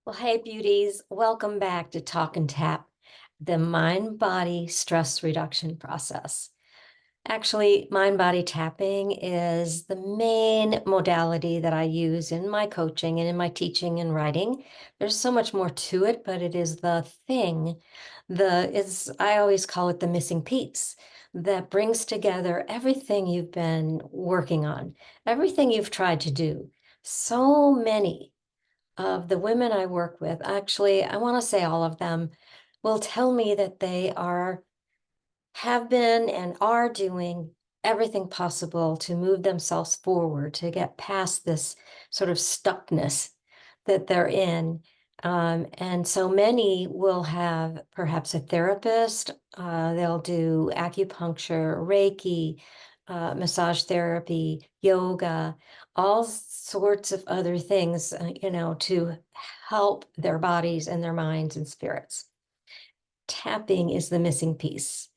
Well, hey, beauties, welcome back to Talk and Tap, the mind-body stress reduction process. Actually, mind-body tapping is the main modality that I use in my coaching and in my teaching and writing. There's so much more to it, but it is the thing, I always call it the missing piece that brings together everything you've been working on, everything you've tried to do. So many of the women I work with, actually, I want to say all of them, will tell me that have been and are doing everything possible to move themselves forward, to get past this sort of stuckness that they're in. And so many will have perhaps a therapist, they'll do acupuncture, Reiki, massage therapy, yoga, all sorts of other things, to help their bodies and their minds and spirits. Tapping is the missing piece.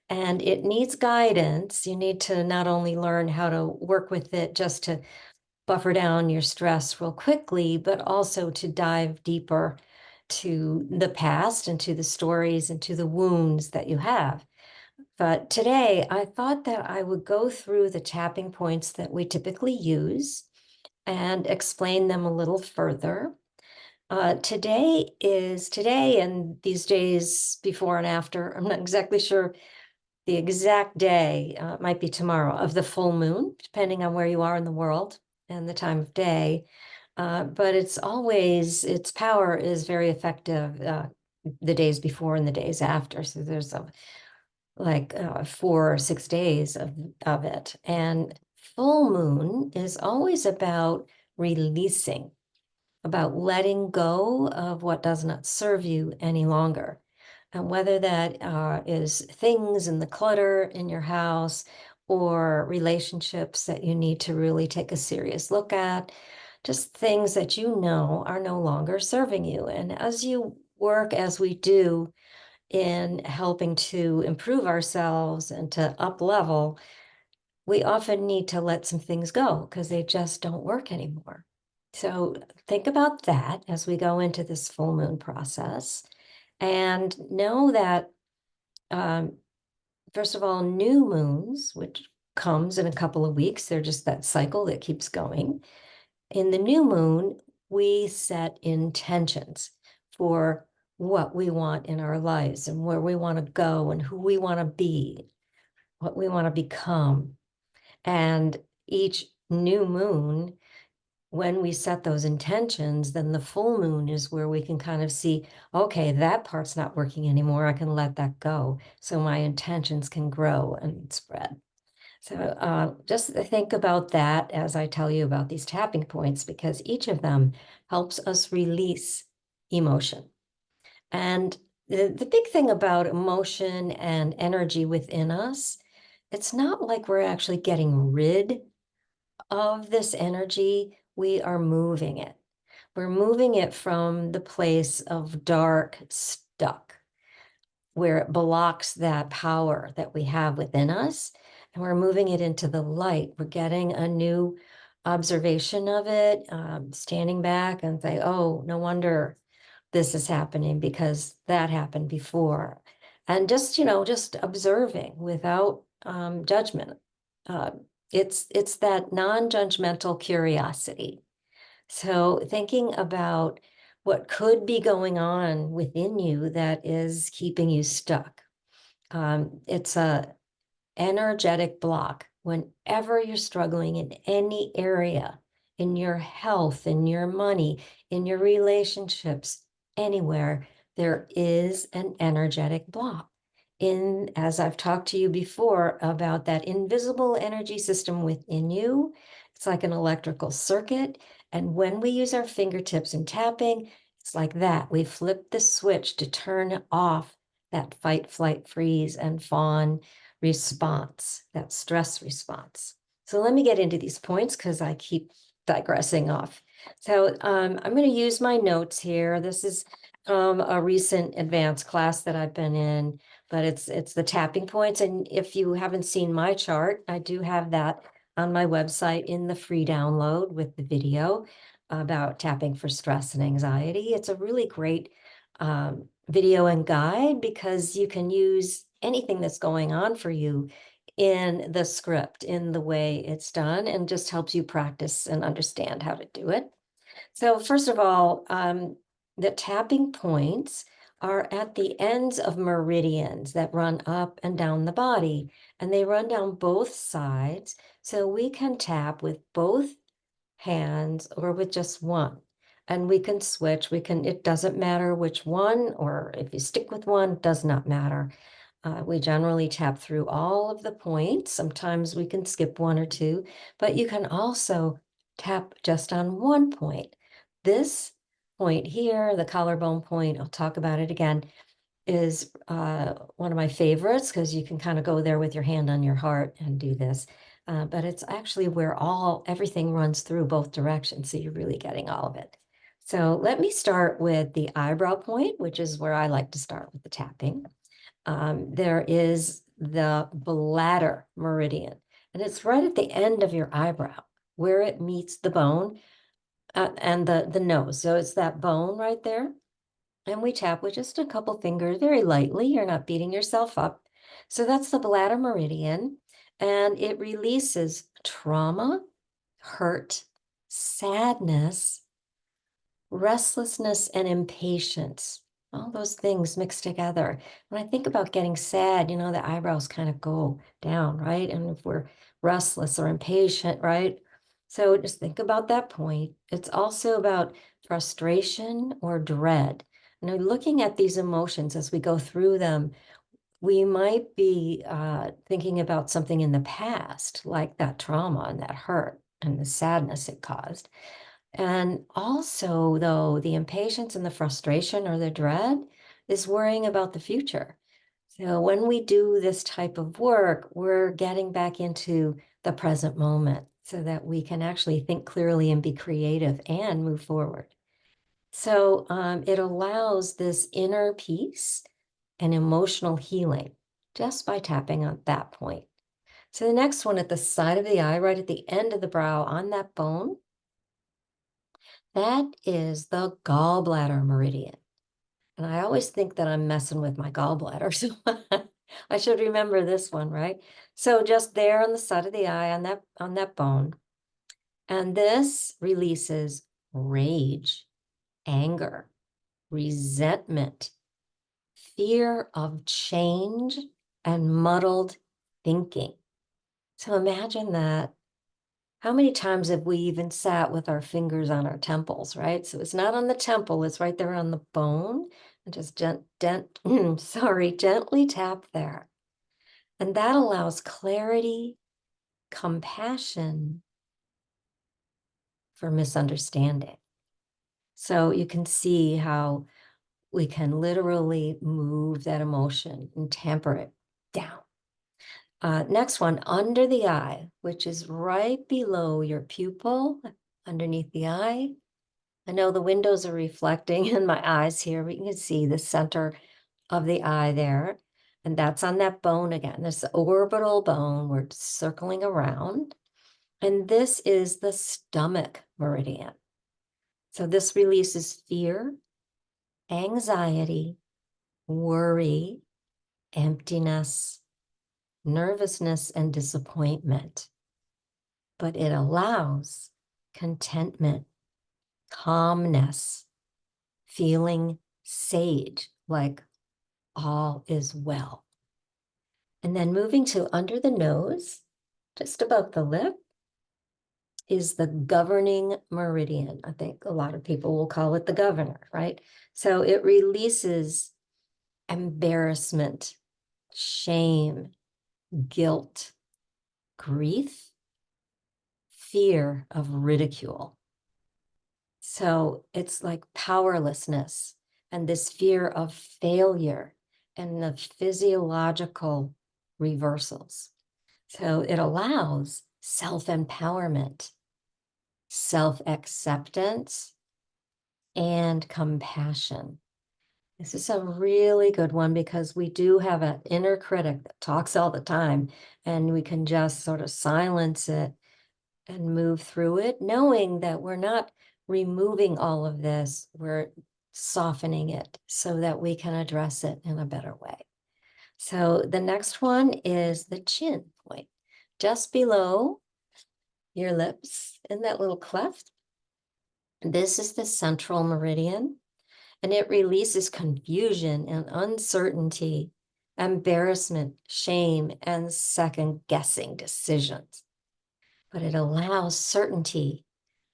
And it needs guidance. You need to not only learn how to work with it just to buffer down your stress real quickly, but also to dive deeper to the past and to the stories and to the wounds that you have. But today, I thought that I would go through the tapping points that we typically use and explain them a little further. Today and these days before and after. I'm not exactly sure the exact day, it might be tomorrow, of the full moon, depending on where you are in the world and the time of day. But its power is very effective the days before and the days after. So there's 4 or 6 days of it. And full moon is always about releasing, about letting go of what does not serve you any longer. And whether that is things in the clutter in your house or relationships that you need to really take a serious look at, just things that you know are no longer serving you. And as you work, as we do in helping to improve ourselves and to up level, we often need to let some things go because they just don't work anymore. So think about that as we go into this full moon process and know that, um, first of all, new moons, which comes in a couple of weeks, they're just that cycle that keeps going. In the new moon, we set intentions for what we want in our lives and where we want to go and who we want to be, what we want to become. And each new moon, when we set those intentions, then the full moon is where we can kind of see, okay, that part's not working anymore. I can let that go. So my intentions can grow and spread. So just think about that as I tell you about these tapping points, because each of them helps us release emotion. And the big thing about emotion and energy within us, it's not like we're actually getting rid of this energy, we are moving it. We're moving it from the place of dark, stuck, where it blocks that power that we have within us, and we're moving it into the light. We're getting a new observation of it, standing back and say, oh, no wonder this is happening because that happened before. And just observing without judgment. Uh, it's that non-judgmental curiosity. So thinking about what could be going on within you that is keeping you stuck. It's a energetic block. Whenever you're struggling in any area, in your health, in your money, in your relationships, anywhere, there is an energetic block. As I've talked to you before about that invisible energy system within you, it's like an electrical circuit. And when we use our fingertips and tapping, it's like that. We flip the switch to turn off that fight, flight, freeze, and fawn response, that stress response. So let me get into these points because I keep digressing off. So I'm going to use my notes here. This is a recent advanced class that I've been in, but it's the tapping points. And if you haven't seen my chart, I do have that on my website in the free download with the video about tapping for stress and anxiety. It's a really great video and guide because you can use anything that's going on for you in the script, in the way it's done, and just helps you practice and understand how to do it. So first of all, the tapping points are at the ends of meridians that run up and down the body, and they run down both sides. So we can tap with both hands or with just one. And we can switch. It doesn't matter which one, or if you stick with one, it does not matter. We generally tap through all of the points. Sometimes we can skip one or two, but you can also tap just on one point. This point here, the collarbone point, I'll talk about it again, is one of my favorites because you can kind of go there with your hand on your heart and do this. But it's actually where everything runs through both directions, so you're really getting all of it. So let me start with the eyebrow point, which is where I like to start with the tapping. There is the bladder meridian, and it's right at the end of your eyebrow where it meets the bone and the nose. So it's that bone right there. And we tap with just a couple fingers very lightly. You're not beating yourself up. So that's the bladder meridian, and it releases trauma, hurt, sadness, restlessness, and impatience. All those things mixed together. When I think about getting sad, the eyebrows kind of go down, right? And if we're restless or impatient, right? So just think about that point. It's also about frustration or dread. Looking at these emotions as we go through them, we might be thinking about something in the past, like that trauma and that hurt and the sadness it caused. And also, though, the impatience and the frustration or the dread is worrying about the future. So when we do this type of work, we're getting back into the present moment so that we can actually think clearly and be creative and move forward. So it allows this inner peace and emotional healing just by tapping on that point. So the next one at the side of the eye, right at the end of the brow on that bone, that is the gallbladder meridian. And I always think that I'm messing with my gallbladder, so I should remember this one, right? So just there on the side of the eye on that bone. And this releases rage, anger, resentment, fear of change, and muddled thinking. So imagine that. How many times have we even sat with our fingers on our temples, right? So it's not on the temple, it's right there on the bone. And just gently tap there. And that allows clarity, compassion for misunderstanding. So you can see how we can literally move that emotion and temper it down. Next one, under the eye, which is right below your pupil, underneath the eye. I know the windows are reflecting in my eyes here, but you can see the center of the eye there. And that's on that bone again. This orbital bone, we're circling around. And this is the stomach meridian. So this releases fear, anxiety, worry, emptiness, nervousness, and disappointment. But it allows contentment, calmness, feeling sage, like all is well. And then moving to under the nose, just above the lip, is the governing meridian. I think a lot of people will call it the governor, right? So it releases embarrassment, shame, guilt, grief, fear of ridicule. So it's like powerlessness and this fear of failure and the physiological reversals. So it allows self-empowerment, self-acceptance, and compassion. This is a really good one because we do have an inner critic that talks all the time, and we can just sort of silence it and move through it, knowing that we're not removing all of this, we're softening it so that we can address it in a better way. So the next one is the chin point, just below your lips in that little cleft. This is the central meridian, and it releases confusion and uncertainty, embarrassment, shame, and second-guessing decisions. But it allows certainty,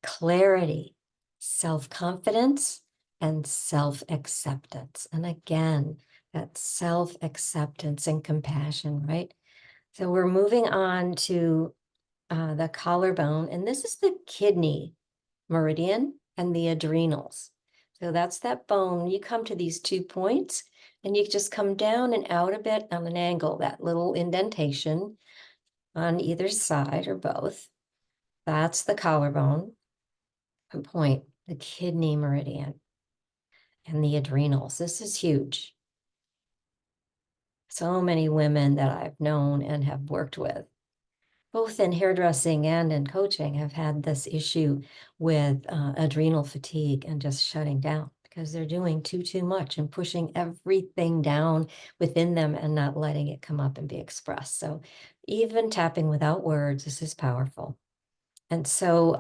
clarity, self-confidence, and self-acceptance. And again, that self-acceptance and compassion, right? So we're moving on to the collarbone, and this is the kidney meridian and the adrenals. So that's that bone. You come to these 2 points, and you just come down and out a bit on an angle, that little indentation on either side or both. That's the collarbone point, the kidney meridian, and the adrenals. This is huge. So many women that I've known and have worked with, both in hairdressing and in coaching, have had this issue with adrenal fatigue and just shutting down because they're doing too much and pushing everything down within them and not letting it come up and be expressed. So even tapping without words, this is powerful. And so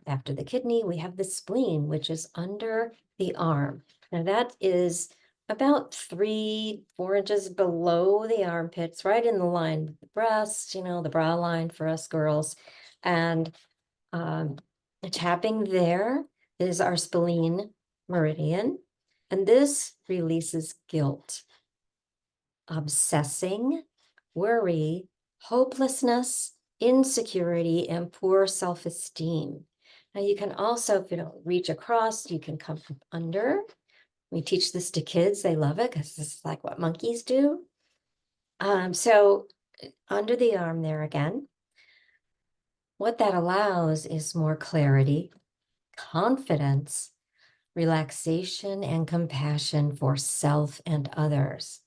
after the kidney, we have the spleen, which is under the arm. Now that is about 3-4 inches below the armpits, right in the line with the breast, you know, the bra line for us girls. And tapping there is our spleen meridian. And this releases guilt, obsessing, worry, hopelessness, insecurity, and poor self-esteem. Now you can also, if you don't reach across, you can come from under. We teach this to kids. They love it because this is like what monkeys do. So under the arm there again, what that allows is more clarity, confidence, relaxation, and compassion for self and others.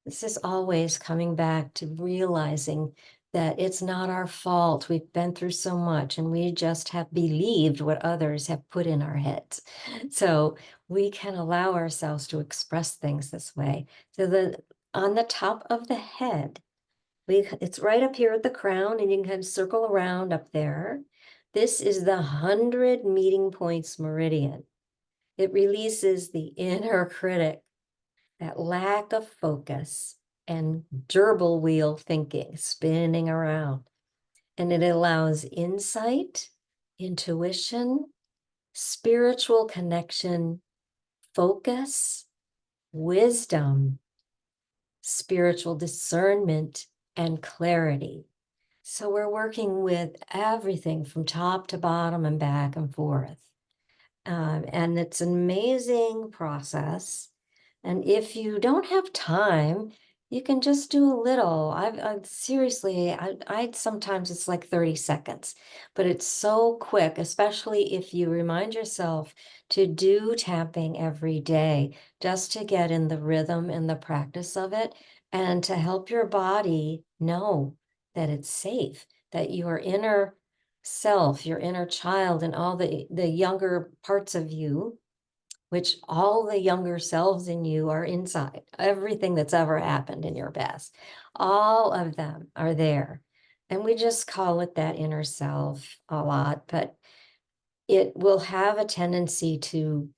This is always coming back to realizing that it's not our fault. We've been through so much and we just have believed what others have put in our heads. So we can allow ourselves to express things this way. So on the top of the head, it's right up here at the crown, and you can kind of circle around up there. This is the 100 meeting points meridian. It releases the inner critic, that lack of focus and gerbil wheel thinking, spinning around. And it allows insight, intuition, spiritual connection, focus, wisdom, spiritual discernment, and clarity. So we're working with everything from top to bottom and back and forth. And it's an amazing process. And if you don't have time, you can just do a little. I've seriously, I sometimes it's like 30 seconds, but it's so quick, especially if you remind yourself to do tapping every day, just to get in the rhythm and the practice of it, and to help your body know that it's safe, that your inner self, your inner child, and all the younger parts of you, which all the younger selves in you are inside. Everything that's ever happened in your past, all of them are there. And we just call it that inner self a lot, but it will have a tendency to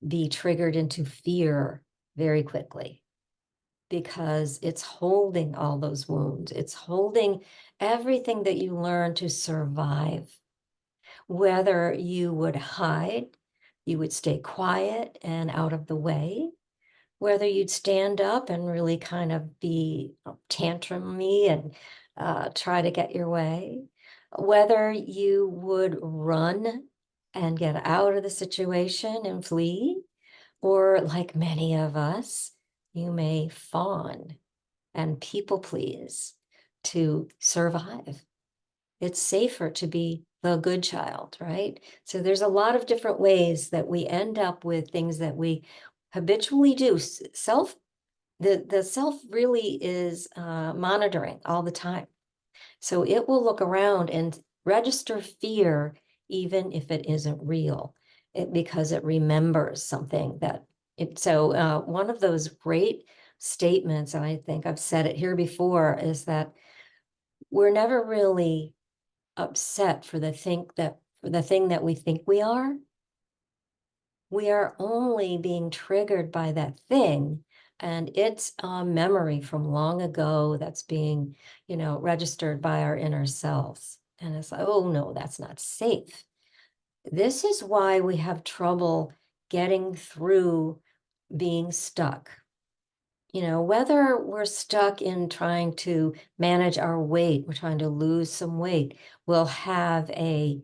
be triggered into fear very quickly because it's holding all those wounds. It's holding everything that you learned to survive. Whether you would hide, you would stay quiet and out of the way, whether you'd stand up and really kind of be tantrumy and try to get your way, whether you would run and get out of the situation and flee, or like many of us, you may fawn and people please to survive. It's safer to be the good child, right? So there's a lot of different ways that we end up with things that we habitually do. The self really is monitoring all the time. So it will look around and register fear even if it isn't real, because it remembers something that it. So one of those great statements, and I think I've said it here before, is that we're never really upset for the thing that we think we are. We are only being triggered by that thing, and it's a memory from long ago that's being, registered by our inner selves. And it's like, oh no, that's not safe. This is why we have trouble getting through being stuck. Whether we're stuck in trying to manage our weight, we're trying to lose some weight, we'll have a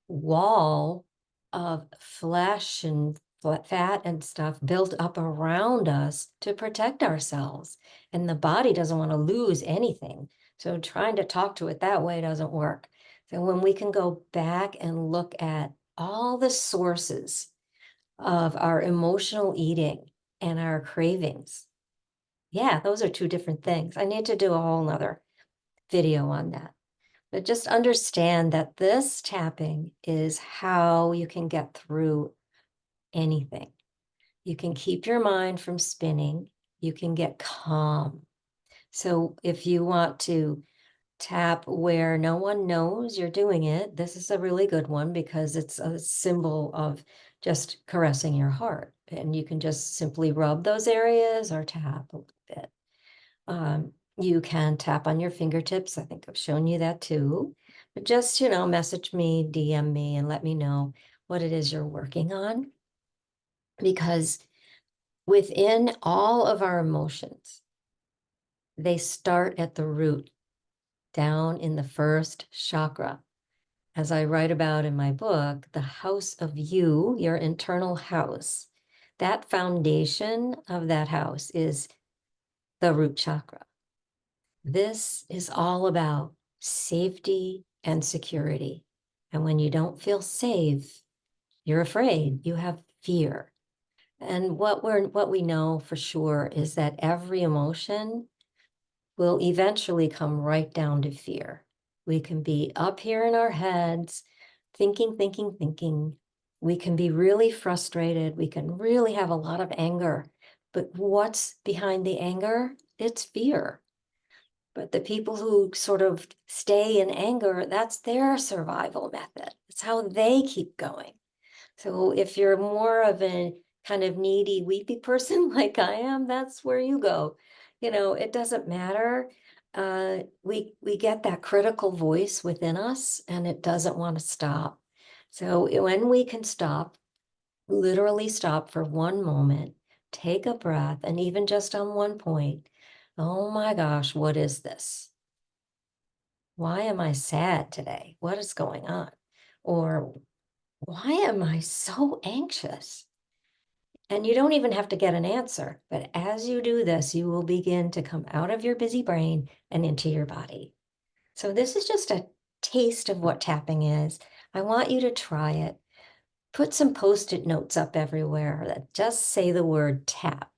wall of flesh and fat and stuff built up around us to protect ourselves. And the body doesn't want to lose anything. So trying to talk to it that way doesn't work. So when we can go back and look at all the sources of our emotional eating and our cravings, yeah, those are two different things. I need to do a whole nother video on that. But just understand that this tapping is how you can get through anything. You can keep your mind from spinning. You can get calm. So if you want to tap where no one knows you're doing it, this is a really good one because it's a symbol of just caressing your heart. And you can just simply rub those areas or tap a little bit. You can tap on your fingertips. I think I've shown you that too. But just, message me, DM me, and let me know what it is you're working on. Because within all of our emotions, they start at the root, down in the first chakra. As I write about in my book, the house of you, your internal house, that foundation of that house is the root chakra. This is all about safety and security. And when you don't feel safe, you're afraid, you have fear. And what we know for sure is that every emotion will eventually come right down to fear. We can be up here in our heads, thinking, thinking, thinking. We can be really frustrated. We can really have a lot of anger. But what's behind the anger? It's fear. But the people who sort of stay in anger, that's their survival method. It's how they keep going. So if you're more of a kind of needy, weepy person like I am, that's where you go. It doesn't matter. We get that critical voice within us, and it doesn't want to stop. So when we can stop, literally stop for one moment, take a breath, and even just on one point, oh my gosh, what is this? Why am I sad today? What is going on? Or why am I so anxious? And you don't even have to get an answer, but as you do this, you will begin to come out of your busy brain and into your body. So this is just a taste of what tapping is. I want you to try it. Put some Post-it notes up everywhere that just say the word tap.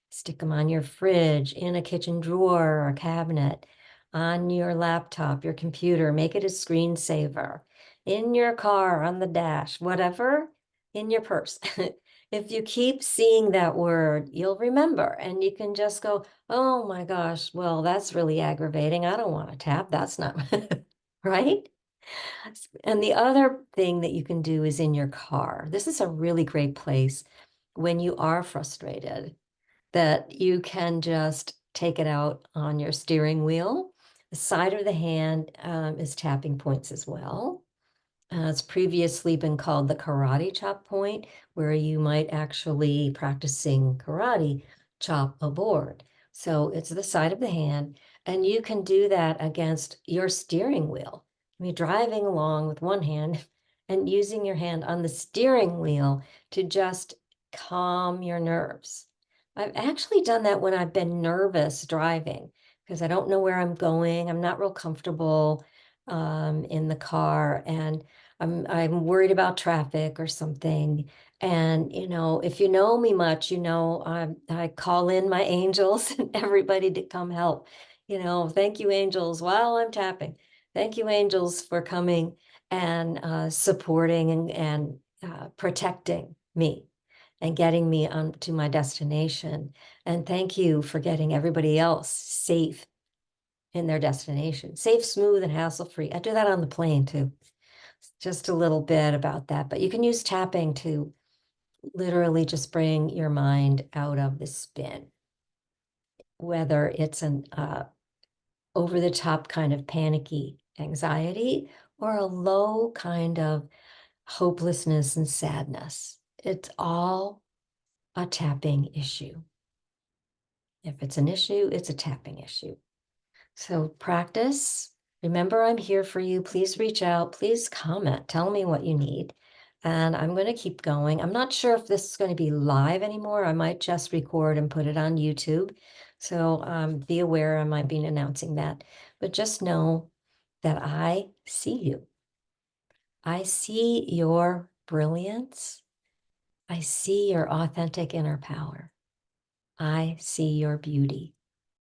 Stick them on your fridge, in a kitchen drawer or a cabinet, on your laptop, your computer. Make it a screensaver, in your car, on the dash, whatever, in your purse. If you keep seeing that word, you'll remember, and you can just go, oh my gosh, well, that's really aggravating. I don't want to tap. That's not right. And the other thing that you can do is in your car. This is a really great place when you are frustrated, that you can just take it out on your steering wheel. The side of the hand is tapping points as well. It's previously been called the karate chop point, where you might actually practicing karate chop a board. So it's the side of the hand, and you can do that against your steering wheel. I mean, driving along with one hand and using your hand on the steering wheel to just calm your nerves. I've actually done that when I've been nervous driving because I don't know where I'm going. I'm not real comfortable in the car, and I'm worried about traffic or something. And if you know me much, I call in my angels and everybody to come help. Thank you, angels, while I'm tapping. Thank you, angels, for coming and supporting and protecting me and getting me on to my destination. And thank you for getting everybody else safe in their destination. Safe, smooth, and hassle-free. I do that on the plane too. Just a little bit about that. But you can use tapping to literally just bring your mind out of the spin, whether it's an over-the-top kind of panicky anxiety or a low kind of hopelessness and sadness. It's all a tapping issue. If it's an issue, it's a tapping issue. So practice. Remember, I'm here for you. Please reach out. Please comment. Tell me what you need. And I'm going to keep going. I'm not sure if this is going to be live anymore. I might just record and put it on YouTube. So be aware I might be announcing that. But just know that I see you. I see your brilliance. I see your authentic inner power. I see your beauty.